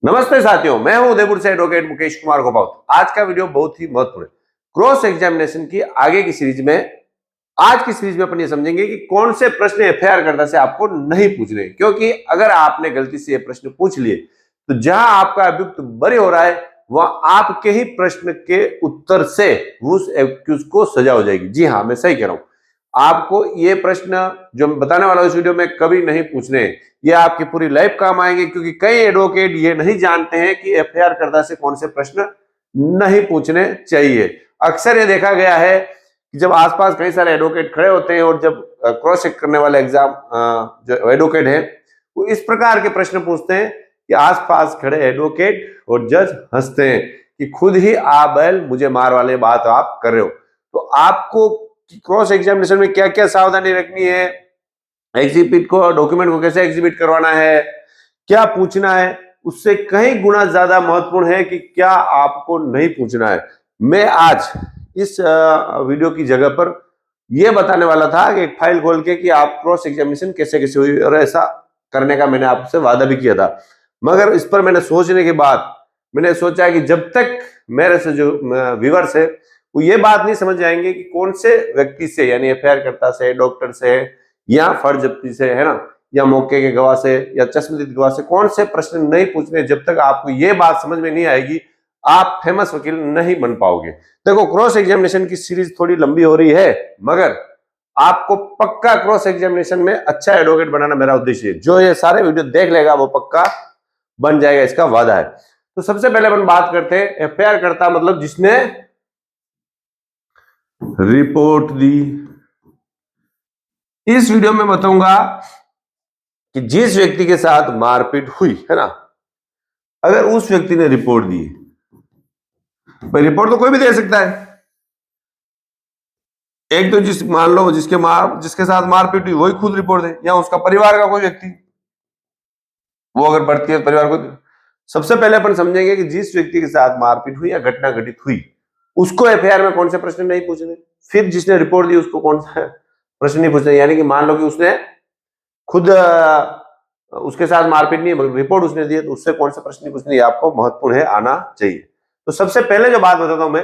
नमस्ते साथियों, मैं हूं उदयपुर से एडवोकेट मुकेश कुमार गोपावत। आज का वीडियो बहुत ही महत्वपूर्ण है। क्रॉस एग्जामिनेशन की आगे की सीरीज में आज की सीरीज में अपन ये समझेंगे कि कौन से प्रश्न एफआईआर कर्ता से आपको नहीं पूछने, क्योंकि अगर आपने गलती से ये प्रश्न पूछ लिए तो जहां आपका अभियुक्त बरी हो रहा है वह आपके ही प्रश्न के उत्तर से उस एक्यूज को सजा हो जाएगी। जी हाँ, मैं सही कह रहा हूं। आपको ये प्रश्न जो मैं बताने वाला हूं इस वीडियो में कभी नहीं पूछने, ये आपकी पूरी लाइफ काम आएंगे, क्योंकि कई एडवोकेट ये नहीं जानते हैं कि एफआईआर कर्ता से कौन से प्रश्न नहीं पूछने चाहिए। अक्सर ये देखा गया है कि जब आसपास कई सारे एडवोकेट खड़े होते हैं और जब क्रॉस चेक करने वाले एग्जाम जो एडवोकेट है वो इस प्रकार के प्रश्न पूछते हैं कि आसपास खड़े एडवोकेट और जज हंसते हैं कि खुद ही आ बैल मुझे मार वाले बात आप कर रहे हो। तो आपको क्रॉस एग्जामिनेशन में क्या क्या सावधानी रखनी है, एग्जिबिट को डॉक्यूमेंट को कैसे एग्जिबिट करवाना है, क्या पूछना है, उससे कहीं गुना ज्यादा महत्वपूर्ण है कि क्या आपको नहीं पूछना है। मैं आज इस वीडियो की जगह पर यह बताने वाला था कि एक फाइल खोल के कि आप क्रॉस एग्जामिनेशन कैसे कैसे हुई, और ऐसा करने का मैंने आपसे वादा भी किया था। मगर इस पर मैंने सोचने के बाद मैंने सोचा कि जब तक मेरे से जो व्यूअर्स है वो ये बात नहीं समझ जाएंगे कि कौन से व्यक्ति से, यानी एफआईआर कर्ता से, डॉक्टर से, या फर्ज जब्ती से, है ना, या मौके के गवाह से, या चश्मदीद गवाह से कौन से प्रश्न नहीं पूछने, जब तक आपको ये बात समझ में नहीं आएगी आप फेमस वकील नहीं बन पाओगे। देखो, क्रॉस एग्जामिनेशन की सीरीज थोड़ी लंबी हो रही है, मगर आपको पक्का क्रॉस एग्जामिनेशन में अच्छा एडवोकेट बनाना मेरा उद्देश्य है। जो ये सारे वीडियो देख लेगा वो पक्का बन जाएगा, इसका वादा है। तो सबसे पहले अपन बात करते हैं एफआईआर कर्ता, मतलब जिसने रिपोर्ट दी। इस वीडियो में बताऊंगा कि जिस व्यक्ति के साथ मारपीट हुई है ना, अगर उस व्यक्ति ने रिपोर्ट दी, भाई रिपोर्ट तो कोई भी दे सकता है। एक तो मान लो जिसके साथ मारपीट हुई वही खुद रिपोर्ट दे, या उसका परिवार का कोई व्यक्ति, वो अगर बढ़ती है परिवार को। सबसे पहले अपन समझेंगे कि जिस व्यक्ति के साथ मारपीट हुई या घटना घटित हुई उसको एफआईआर में कौन से प्रश्न नहीं पूछने, फिर जिसने रिपोर्ट दी उसको कौन सा प्रश्न नहीं पूछने। यानी कि मान लो कि उसने खुद उसके साथ मारपीट नहीं है, रिपोर्ट उसने दी है, तो उससे कौन सा प्रश्न नहीं पूछने, आपको महत्वपूर्ण है, आना चाहिए। तो सबसे पहले जो बात बताता हूं मैं,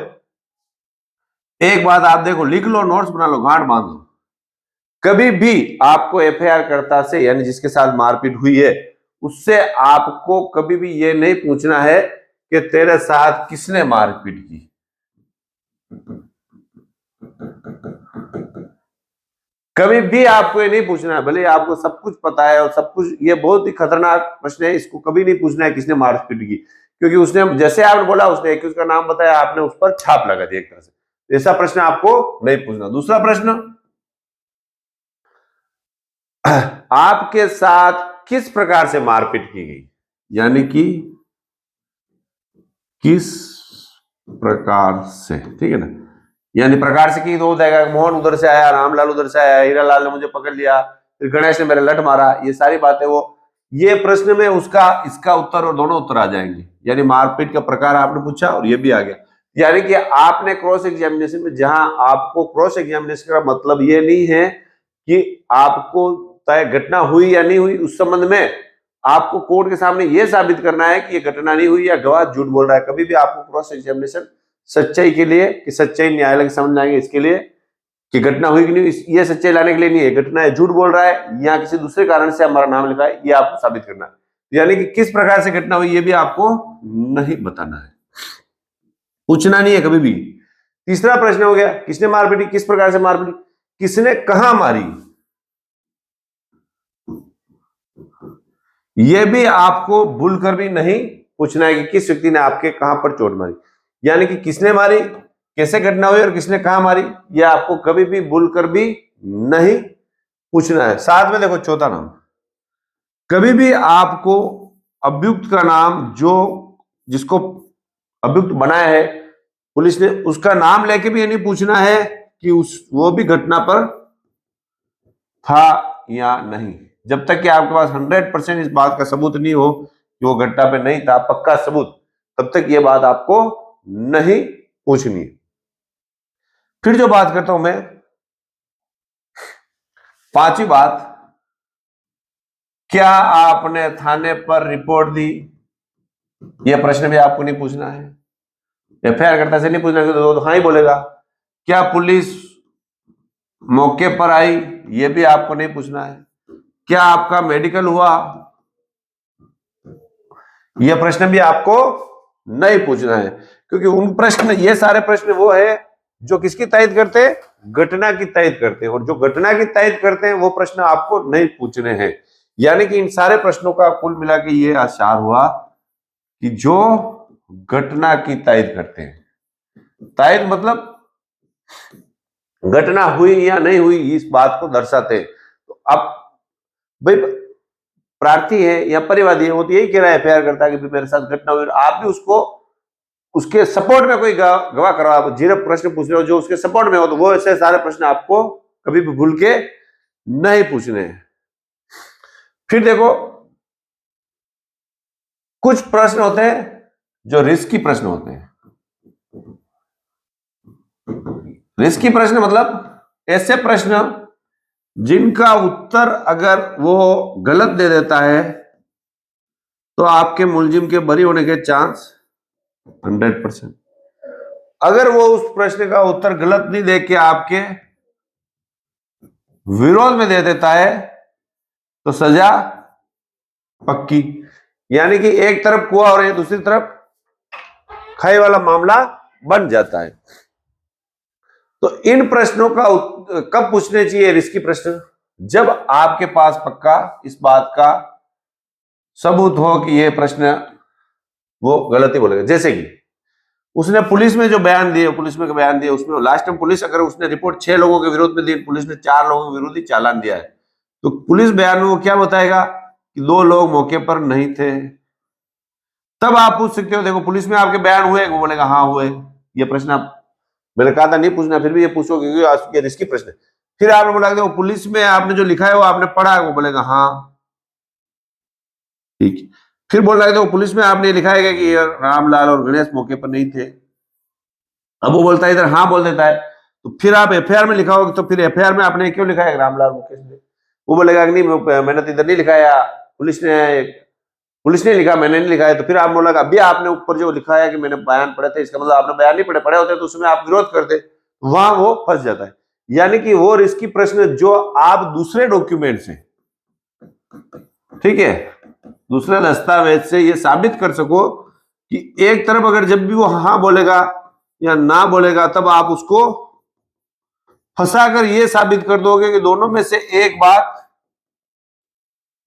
एक बात आप देखो, लिख लो, नोट्स बना लो, गांठ बांध लो। कभी भी आपको एफआईआर कर्ता से, यानी जिसके साथ मारपीट हुई है, उससे आपको कभी भी ये नहीं पूछना है कि तेरे साथ किसने मारपीट की। कभी भी आपको ये नहीं पूछना है, भले आपको सब कुछ पता है और सब कुछ, ये बहुत ही खतरनाक प्रश्न है, इसको कभी नहीं पूछना है किसने मारपीट की, क्योंकि उसने, जैसे आपने बोला, उसने एक्यूज का नाम बताया, आपने उस पर छाप लगा दी एक तरह से। ऐसा प्रश्न आपको नहीं पूछना। दूसरा प्रश्न, आपके साथ किस प्रकार से मारपीट की गई, यानी कि किस प्रकार से, ठीक है ना। यानी प्रकार से की तो हो जाएगा, मोहन उधर से आया, रामलाल उधर से आया, हीरालाल ने मुझे पकड़ लिया, फिर गणेश ने मेरे लट मारा, ये सारी बातें वो, ये प्रश्न में उसका इसका उत्तर और दोनों उत्तर आ जाएंगे। यानी मारपीट का प्रकार आपने पूछा और ये भी आ गया। यानी कि आपने क्रॉस एग्जामिनेशन में, जहां आपको क्रॉस एग्जामिनेशन का मतलब ये नहीं है कि आपको तय घटना हुई या नहीं हुई, उस संबंध में आपको कोर्ट के सामने यह साबित करना है कि यह घटना नहीं हुई या गवाह झूठ बोल रहा है। कभी भी आपको क्रॉस एग्जामिनेशन सच्चाई के लिए, कि सच्चाई न्यायालय के समझ में आएंगे इसके लिए कि घटना हुई कि नहीं, ये सच्चाई लाने के लिए नहीं है, घटना है, झूठ बोल रहा है या किसी दूसरे कारण से हमारा नाम लिखा है, ये आपको साबित करना है। यानी कि किस प्रकार से घटना हुई ये भी आपको नहीं बताना है, पूछना नहीं है कभी भी। तीसरा प्रश्न हो गया, किसने मारपीटी, किस प्रकार से मारपीटी, किसने कहां मारी, यह भी आपको भूल कर भी नहीं पूछना है कि किस व्यक्ति ने आपके कहां पर चोट मारी। यानी कि किसने मारी, कैसे घटना हुई और किसने कहां मारी, यह आपको कभी भी भूल कर भी नहीं पूछना है। साथ में देखो, चौथा नाम, कभी भी आपको अभियुक्त का नाम, जो जिसको अभियुक्त बनाया है पुलिस ने, उसका नाम लेके भी ये नहीं पूछना है कि वो भी घटना पर था या नहीं, जब तक कि आपके पास 100% इस बात का सबूत नहीं हो कि वो घटना पे नहीं था, पक्का सबूत, तब तक ये बात आपको नहीं पूछनी है। फिर जो बात करता हूं मैं, पांचवी बात, क्या आपने थाने पर रिपोर्ट दी, ये प्रश्न भी आपको नहीं पूछना है। एफआईआर करता से नहीं पूछना, तो हाँ ही बोलेगा। क्या पुलिस मौके पर आई, ये भी आपको नहीं पूछना है। क्या आपका मेडिकल हुआ, यह प्रश्न भी आपको नहीं पूछना है, क्योंकि उन प्रश्न, ये सारे प्रश्न वो है जो किसकी तायद करते हैं, घटना की तायद करते हैं, और जो घटना की तायद करते हैं वो प्रश्न आपको नहीं पूछने हैं। यानी कि इन सारे प्रश्नों का कुल मिला के ये आसार हुआ कि जो घटना की तायद करते हैं, तायद मतलब घटना हुई या नहीं हुई इस बात को दर्शाते हैं। तो अब भाई प्रार्थी है या परिवादी है, वो तो यही कह रहा है, एफआईआर करता है कि मेरे साथ घटना हुई, आप भी उसको उसके सपोर्ट में कोई गवाह करो। आप जीरो प्रश्न पूछ रहे हो जो उसके सपोर्ट में हो, तो वो ऐसे सारे प्रश्न आपको कभी भी भूल के नहीं पूछने हैं। फिर देखो, कुछ प्रश्न होते हैं जो रिस्की प्रश्न होते हैं। रिस्की प्रश्न मतलब ऐसे प्रश्न जिनका उत्तर अगर वो गलत दे देता है तो आपके मुलजिम के बरी होने के चांस 100%। अगर वो उस प्रश्न का उत्तर गलत नहीं दे के आपके विरोध में दे देता है तो सजा पक्की। यानी कि एक तरफ कुआं और दूसरी तरफ खाई वाला मामला बन जाता है। तो इन प्रश्नों का कब पूछने चाहिए रिस्की प्रश्न, जब आपके पास पक्का इस बात का सबूत हो कि यह प्रश्न वो गलती बोलेगा। जैसे कि उसने पुलिस में जो बयान दिए, पुलिस में बयान दिए, उसमें लास्ट टाइम पुलिस अगर उसने रिपोर्ट 6 लोगों के विरोध में दी, पुलिस ने 4 लोगों के विरोधी चालान दिया है, तो पुलिस बयान में वो क्या बताएगा कि 2 लोग मौके पर नहीं थे। तब आप पूछ सकते हो, देखो पुलिस में आपके बयान हुए, वो बोलेगा हाँ हुए। ये प्रश्न आप, मैंने कहा था नहीं पूछना, फिर भी ये पूछोगे क्योंकि ये रिस्की प्रश्न है। फिर आपने बोला देखो पुलिस में आपने जो लिखा है वो आपने पढ़ा है, वो बोलेगा हाँ ठीक है। फिर बोल रहा है देखो पुलिस में आपने लिखा है कि रामलाल और गणेश मौके पर नहीं थे। अब वो बोलता है इधर हाँ बोल देता है, तो फिर आप एफआईआर में लिखा होगा, तो फिर एफआईआर में आपने क्यों लिखा है रामलाल मुकेश ने, वो बोलेगा कि नहीं मैंने तो इधर नहीं लिखा है, पुलिस ने लिखा, मैंने नहीं लिखा है। तो फिर आप बोलेगा अभी आपने ऊपर जो लिखा है कि मैंने बयान पढ़े थे, इसका मतलब आपने बयान नहीं पढ़े होते तो उसमें आप विरोध करते, वहां वो फंस जाता है। यानी कि वो रिस्की प्रश्न जो आप दूसरे डॉक्यूमेंट से, ठीक है, दूसरे दस्तावेज से ये साबित कर सको कि एक तरफ अगर जब भी वो हाँ बोलेगा या ना बोलेगा, तब आप उसको फंसाकर ये साबित कर दोगे कि दोनों में से एक बात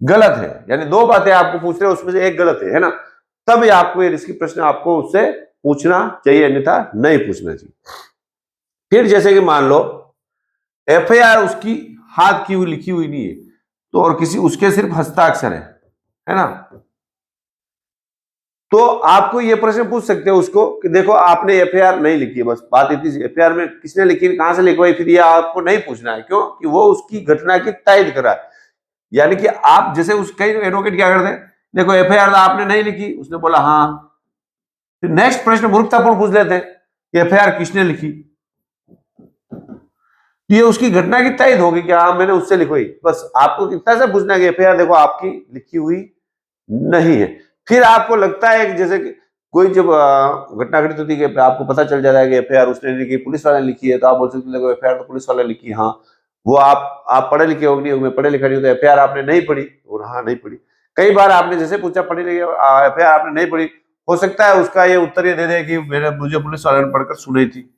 गलत है, यानी 2 बातें आपको पूछ रहे हैं उसमें से एक गलत है ना, तब आपको ये रिस्की प्रश्न आपको उससे पूछना चाहिए, अन्यथा नहीं पूछना चाहिए। फिर जैसे कि मान लो एफआईआर उसकी हाथ की हुई लिखी हुई नहीं है, तो और किसी उसके सिर्फ हस्ताक्षर है ना, तो आपको ये प्रश्न पूछ सकते हो उसको कि देखो आपने एफआईआर नहीं लिखी है, बस बात इतनी सी, एफआईआर में किसने लिखी, कहां से लिखवाई, फिर ये आपको नहीं पूछना है। क्यों कि वो उसकी घटना की तायद करा है। यानी कि आप जैसे उस कई एडवोकेट क्या करते हैं, देखो एफआईआर आपने नहीं लिखी, उसने बोला हाँ, फिर नेक्स्ट प्रश्न मूर्खतापूर्ण पूछ लेते हैं कि एफआईआर किसने लिखी, ये उसकी घटना की तायद होगी कि हाँ मैंने उससे लिखवाई। बस आपको इतना सा पूछना है कि एफआईआर देखो आपकी लिखी हुई नहीं है। फिर आपको लगता है कि जैसे कि कोई जब घटना घटित होती है, आपको पता चल जाता है कि एफआईआर उसने लिखी, पुलिस वाले ने लिखी है, तो आप बोल सकते हो देखो एफआईआर तो पुलिस वाले लिखी, हाँ वो आप पढ़े लिखे हो, नहीं पढ़े लिखे नहीं, तो एफआईआर आपने नहीं पढ़ी, और हाँ नहीं पढ़ी। कई बार आपने जैसे पूछा पढ़ी लिखी एफआईआर आपने नहीं पढ़ी, हो सकता है उसका ये उत्तर ये दे दे कि मुझे पुलिस वाले ने पढ़कर सुनाई थी,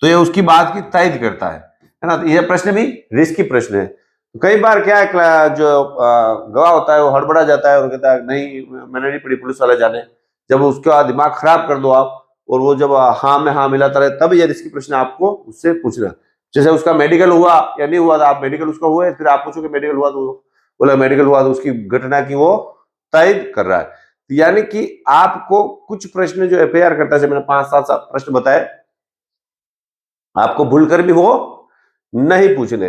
तो ये उसकी बात की तायद करता है ना। तो यह प्रश्न भी रिस्की प्रश्न है। तो कई बार क्या है, जो गवाह होता है वो हड़बड़ा जाता है और कहता है नहीं मैंने नहीं पढ़ी, पुलिस वाले जाने। जब उसका दिमाग खराब कर दो आप, और वो जब हाँ में हाँ मिलाता रहे, तब ये रिस्की प्रश्न आपको उससे पूछना। जैसे उसका मेडिकल हुआ या नहीं हुआ, आप मेडिकल उसका हुआ है, फिर आप पूछोगे मेडिकल हुआ, तो बोला मेडिकल हुआ, तो उसकी घटना की वो तायद कर रहा है। यानी कि आपको कुछ प्रश्न जो एफआईआर करता है, मैंने 5-7 प्रश्न बताए, आपको भूलकर भी वो नहीं पूछने।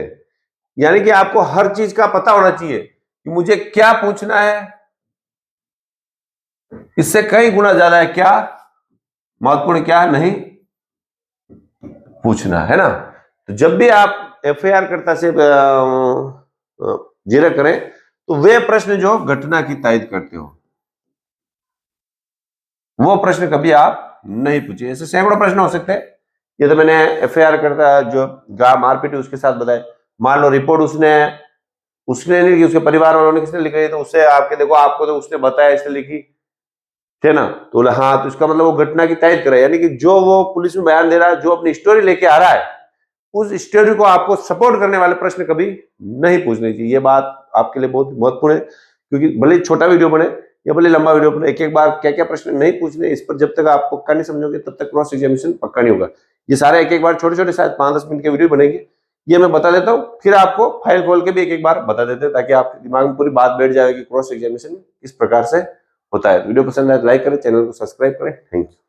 यानी कि आपको हर चीज का पता होना चाहिए कि मुझे क्या पूछना है, इससे कई गुना ज्यादा है क्या महत्वपूर्ण, क्या नहीं पूछना, है ना। तो जब भी आप एफआईआर करता से जिक्र करें, तो वे प्रश्न जो घटना की तायद करते हो, वो प्रश्न कभी आप नहीं पूछिए। ऐसे सैकड़ों प्रश्न हो सकते हैं। ये तो मैंने एफआईआर करता जो मारपीट उसके साथ बताया, मान लो रिपोर्ट उसने नहीं लिखी, उसके परिवार वालों ने किसने लिखी, तो उससे आपके देखो आपको तो उसने बताया इसने लिखी थे ना, तो बोले हाँ, तो इसका मतलब वो घटना की तायद करे, यानी कि जो वो पुलिस में बयान दे रहा है, जो अपनी स्टोरी लेके आ रहा है, उस स्टोरी को आपको सपोर्ट करने वाले प्रश्न कभी नहीं पूछने चाहिए। ये बात आपके लिए बहुत महत्वपूर्ण है, क्योंकि भले ही छोटा वीडियो बने या भले लंबा वीडियो बने, एक एक बार क्या क्या प्रश्न नहीं पूछने, इस पर जब तक आप पक्का नहीं समझोगे तब तक क्रॉस एग्जामिनेशन पक्का नहीं होगा। ये सारे एक एक बार छोटे छोटे शायद 5-10 मिनट के वीडियो बनेंगे, ये मैं बता देता हूँ, फिर आपको फाइल खोल के भी एक एक बार बता देते हैं, ताकि आपके दिमाग में पूरी बात बैठ जाए कि क्रॉस एग्जामिनेशन किस प्रकार से होता है। वीडियो पसंद आए तो लाइक करें, चैनल को सब्सक्राइब करें। Thank you.